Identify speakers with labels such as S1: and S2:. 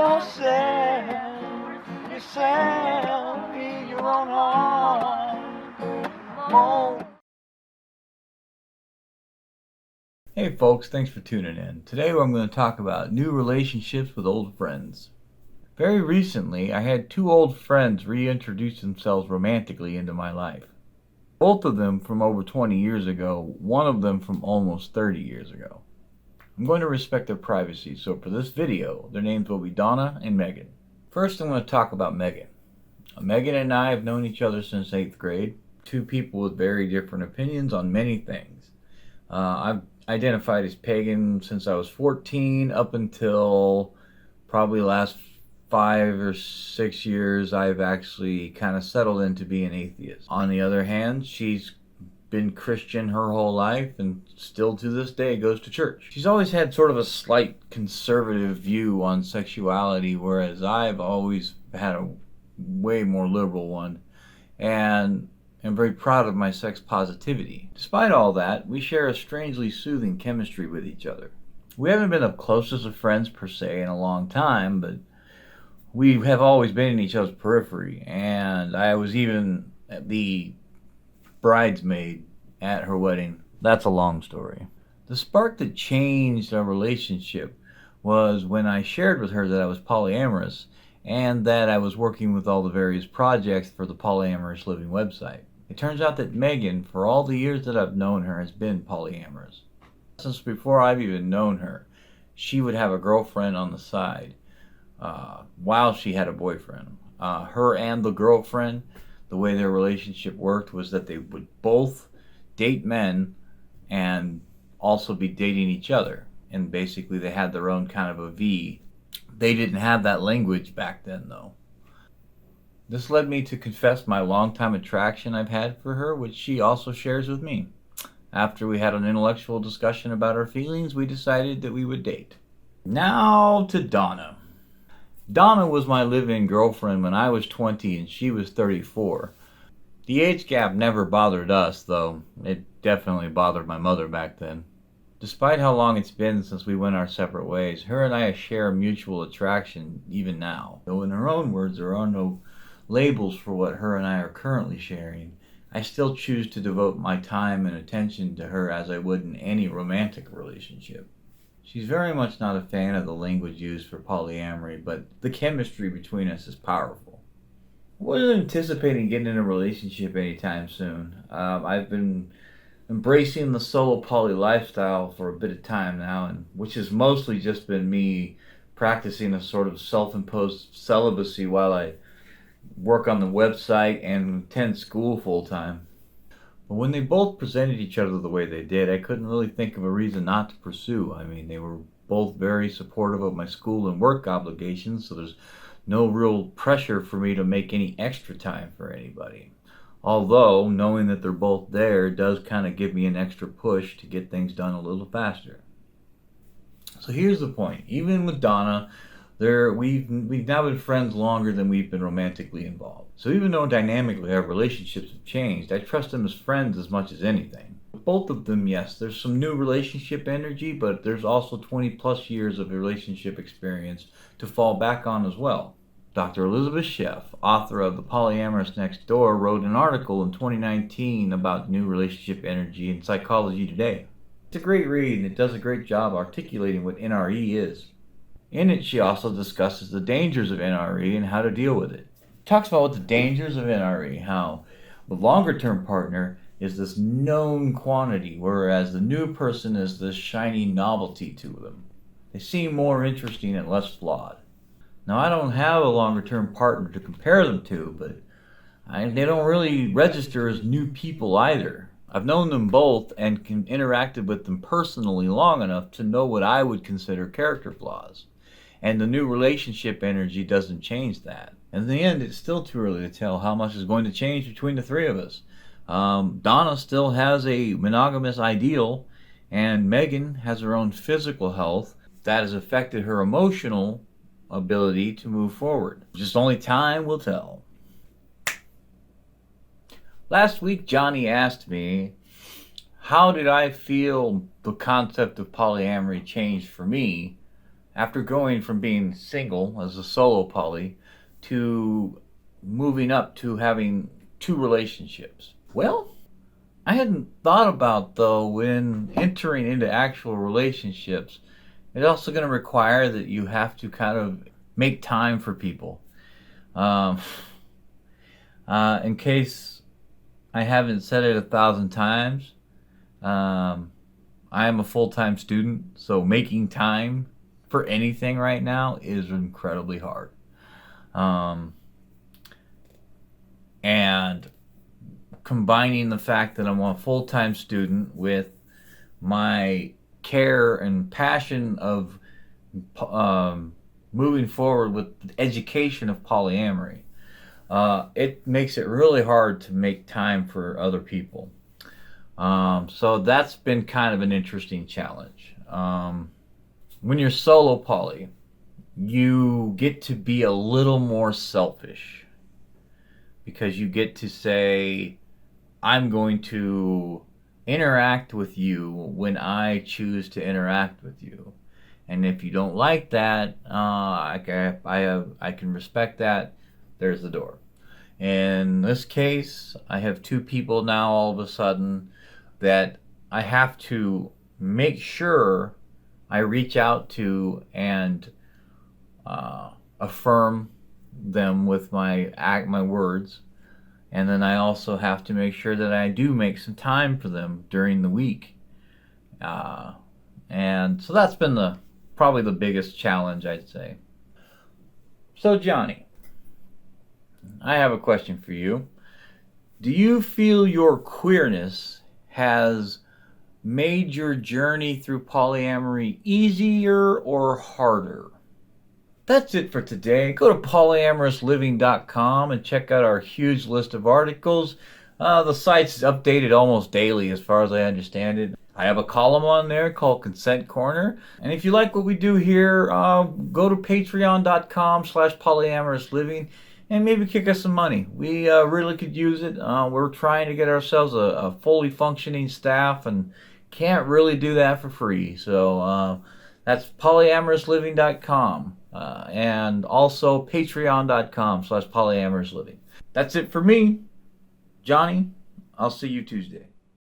S1: yourself, be your own heart. Won't. Hey folks, thanks for tuning in. Today I'm going to talk about new relationships with old friends. Very recently, I had two old friends reintroduce themselves romantically into my life. Both of them from over 20 years ago, one of them from almost 30 years ago. I'm going to respect their privacy, so for this video, their names will be Donna and Megan. First, I'm going to talk about Megan. Megan and I have known each other since 8th grade. Two people with very different opinions on many things. I've identified as pagan since I was 14 up until probably the last 5 or 6 years I've actually kind of settled into being atheist. On the other hand, she's been Christian her whole life and still to this day goes to church. She's always had sort of a slight conservative view on sexuality, whereas I've always had a way more liberal one, and I'm very proud of my sex positivity. Despite all that, we share a strangely soothing chemistry with each other. We haven't been up close as friends per se in a long time, but we have always been in each other's periphery, and I was even the bridesmaid at her wedding. That's a long story. The spark that changed our relationship was when I shared with her that I was polyamorous and that I was working with all the various projects for the Polyamorous Living website. It turns out that Megan, for all the years that I've known her, has been polyamorous. Since before I've even known her, she would have a girlfriend on the side while she had a boyfriend. Her and the girlfriend, the way their relationship worked was that they would both date men and also be dating each other. And basically they had their own kind of a V. They didn't have that language back then, though. This led me to confess my longtime attraction I've had for her, which she also shares with me. After we had an intellectual discussion about our feelings, we decided that we would date. Now to Donna. Donna was my live-in girlfriend when I was 20 and she was 34. The age gap never bothered us, though it definitely bothered my mother back then. Despite how long it's been since we went our separate ways, her and I share mutual attraction even now. Though in her own words, there are no labels for what her and I are currently sharing, I still choose to devote my time and attention to her as I would in any romantic relationship. She's very much not a fan of the language used for polyamory, but the chemistry between us is powerful. I wasn't anticipating getting in a relationship anytime soon. I've been embracing the solo poly lifestyle for a bit of time now, and which has mostly just been me practicing a sort of self-imposed celibacy while I work on the website and attend school full-time. But when they both presented each other the way they did, I couldn't really think of a reason not to pursue. I mean, they were both very supportive of my school and work obligations, so there's no real pressure for me to make any extra time for anybody. Although, knowing that they're both there does kind of give me an extra push to get things done a little faster. So here's the point. Even with Donna, we've now been friends longer than we've been romantically involved. So even though dynamically our relationships have changed, I trust them as friends as much as anything. With both of them, yes, there's some new relationship energy, but there's also 20 plus years of relationship experience to fall back on as well. Dr. Elizabeth Sheff, author of The Polyamorous Next Door, wrote an article in 2019 about new relationship energy in Psychology Today. It's a great read and it does a great job articulating what NRE is. In it, she also discusses the dangers of NRE and how to deal with it. It talks about what the dangers of NRE, how the longer-term partner is this known quantity, whereas the new person is this shiny novelty to them. They seem more interesting and less flawed. Now, I don't have a longer-term partner to compare them to, but they don't really register as new people either. I've known them both and interacted with them personally long enough to know what I would consider character flaws. And the new relationship energy doesn't change that. In the end, it's still too early to tell how much is going to change between the three of us. Donna still has a monogamous ideal, and Megan has her own physical health that has affected her emotional ability to move forward. Just only time will tell. Last week, Johnny asked me, how did I feel the concept of polyamory changed for me after going from being single as a solo poly to moving up to having two relationships? Well, I hadn't thought about, though, when entering into actual relationships, it's also going to require that you have to kind of make time for people. Um, in case I haven't said it 1,000 times, I am a full-time student, so making time for anything right now is incredibly hard. Um, and combining the fact that I'm a full-time student with my care and passion of moving forward with the education of polyamory, it makes it really hard to make time for other people. So that's been kind of an interesting challenge. When you're solo poly, you get to be a little more selfish because you get to say, I'm going to interact with you when I choose to interact with you. And if you don't like that, I can respect that. There's the door. In this case, I have two people now all of a sudden that I have to make sure I reach out to and affirm them with my words. And then I also have to make sure that I do make some time for them during the week. And so that's been probably the biggest challenge, I'd say. So, Johnny, I have a question for you. Do you feel your queerness has made your journey through polyamory easier or harder? That's it for today. Go to polyamorous.living.com and check out our huge list of articles. The site's updated almost daily as far as I understand it. I have a column on there called Consent Corner. And if you like what we do here, go to patreon.com/polyamorousliving and maybe kick us some money. We really could use it. We're trying to get ourselves a fully functioning staff and can't really do that for free. So that's polyamorous.living.com. And also patreon.com/polyamorousliving. That's it for me, Johnny. I'll see you Tuesday.